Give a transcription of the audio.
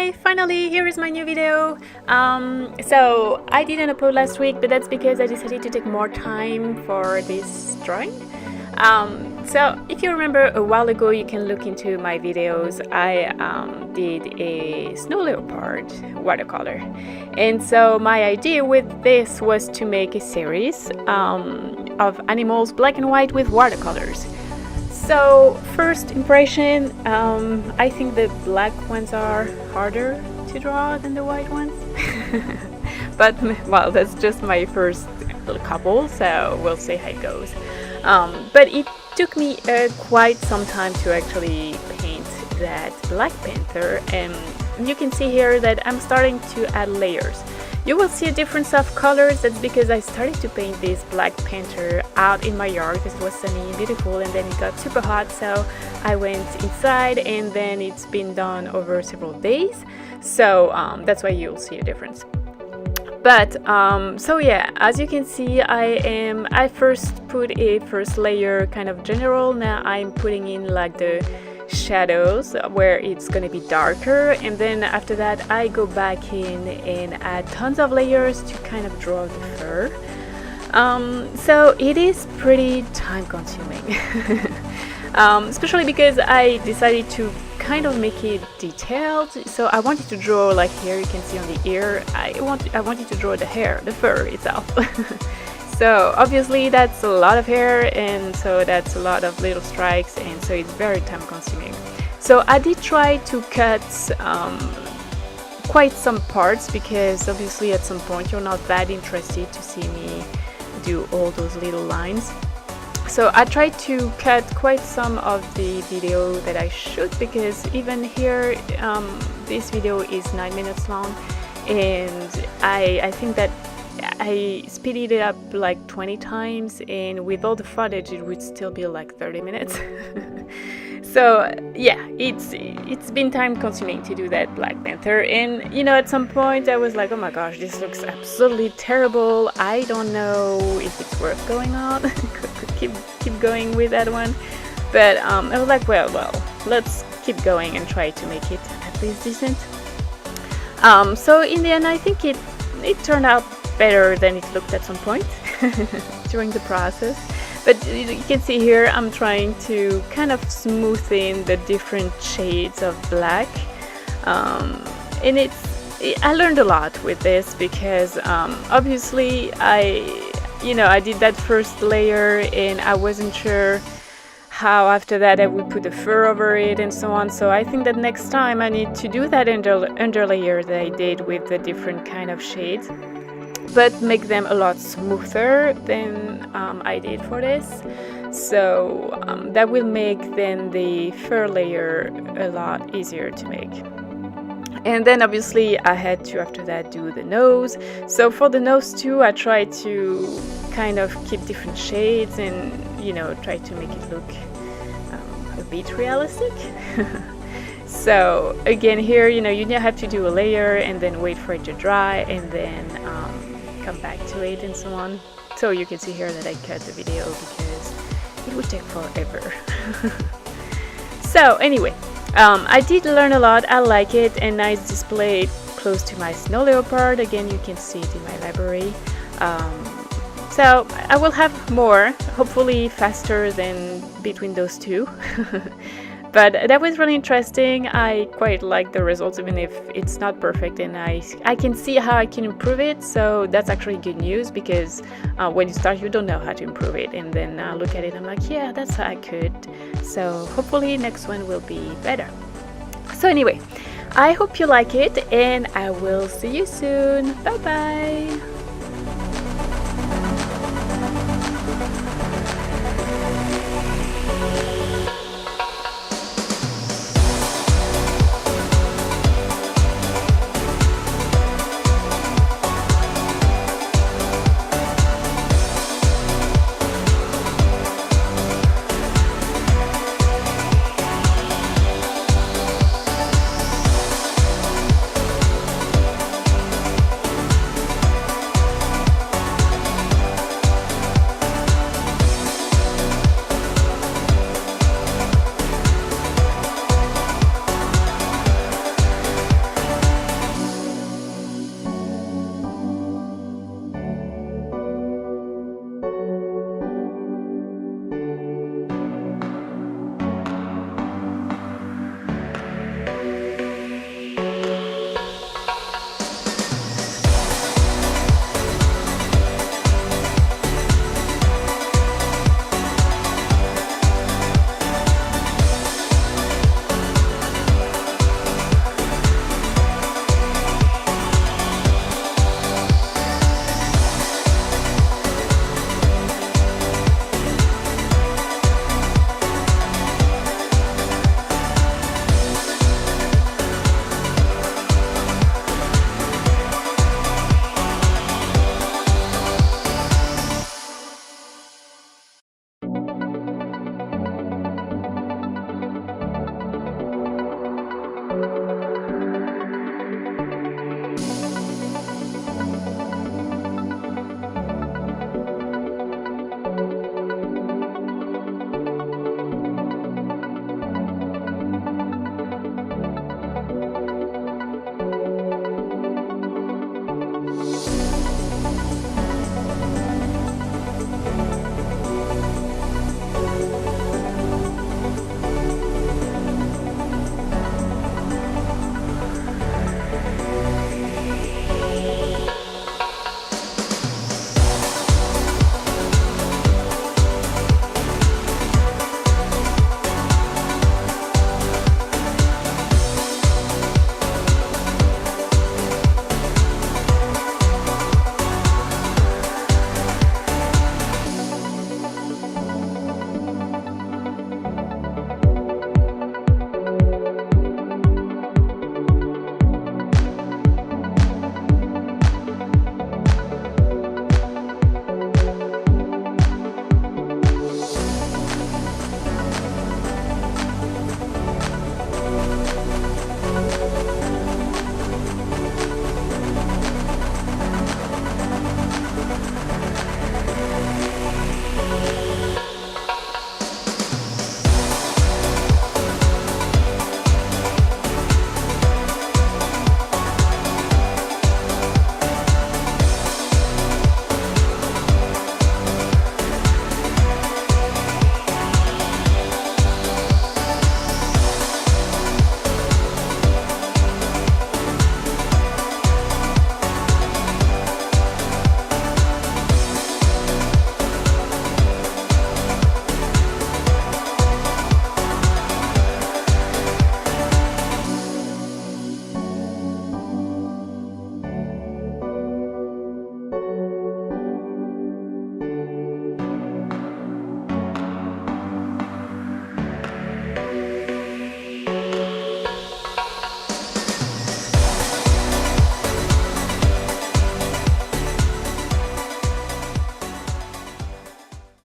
Hi! Finally, here is my new video. So I didn't upload last week, but that's because I decided to take more time for this drawing. So if you remember a while ago, you can look into my videos. I did a snow leopard watercolor, and so my idea with this was to make a series of animals black and white with watercolors. So first impression, I think the black ones are harder to draw than the white ones. But well, that's just my first couple, so we'll see how it goes. But it took me quite some time to actually paint that black panther, and you can see here that I'm starting to add layers. You will see a difference of colors. That's because I started to paint this black panther out in my yard because it was sunny and beautiful, and then it got super hot, so I went inside, and then it's been done over several days, so that's why you'll see a difference. But so yeah, as you can see, I first put a first layer kind of general. Now I'm putting in like the shadows where it's going to be darker, and then after that I go back in and add tons of layers to kind of draw the fur. So it is pretty time consuming. Especially because I decided to kind of make it detailed. So I wanted to draw, like here you can see on the ear, I wanted to draw the hair, the fur itself. So obviously that's a lot of hair, and so that's a lot of little strikes, and so it's very time consuming. So I did try to cut quite some parts, because obviously at some point you're not that interested to see me do all those little lines. So I tried to cut quite some of the video that I shoot, because even here this video is 9 minutes long, and I think that I speeded it up like 20 times, and with all the footage it would still be like 30 minutes. So yeah, it's been time consuming to do that Black Panther, and you know, at some point I was like, oh my gosh, this looks absolutely terrible. I don't know if it's worth going on. keep going with that one, but I was like, well, let's keep going and try to make it at least decent. So in the end, I think it turned out better than it looked at some point during the process. But you can see here I'm trying to kind of smooth in the different shades of black, and I learned a lot with this, because obviously I did that first layer and I wasn't sure how after that I would put the fur over it and so on. So I think that next time I need to do that under layer that I did with the different kind of shades, but make them a lot smoother than I did for this. So that will make then the fur layer a lot easier to make. And then obviously I had to after that do the nose. So for the nose too, I tried to kind of keep different shades and try to make it look a bit realistic. So again here, you have to do a layer and then wait for it to dry, and then come back to it and so on. So you can see here that I cut the video because it would take forever. So anyway, I did learn a lot. I like it, and I displayed close to my snow leopard. Again, you can see it in my library. So I will have more, hopefully faster than between those two. But that was really interesting. I quite like the results, even if it's not perfect, and I can see how I can improve it. So that's actually good news, because when you start you don't know how to improve it, and then I look at it, I'm like, yeah, that's how I could. So hopefully next one will be better. So anyway, I hope you like it, and I will see you soon. Bye bye.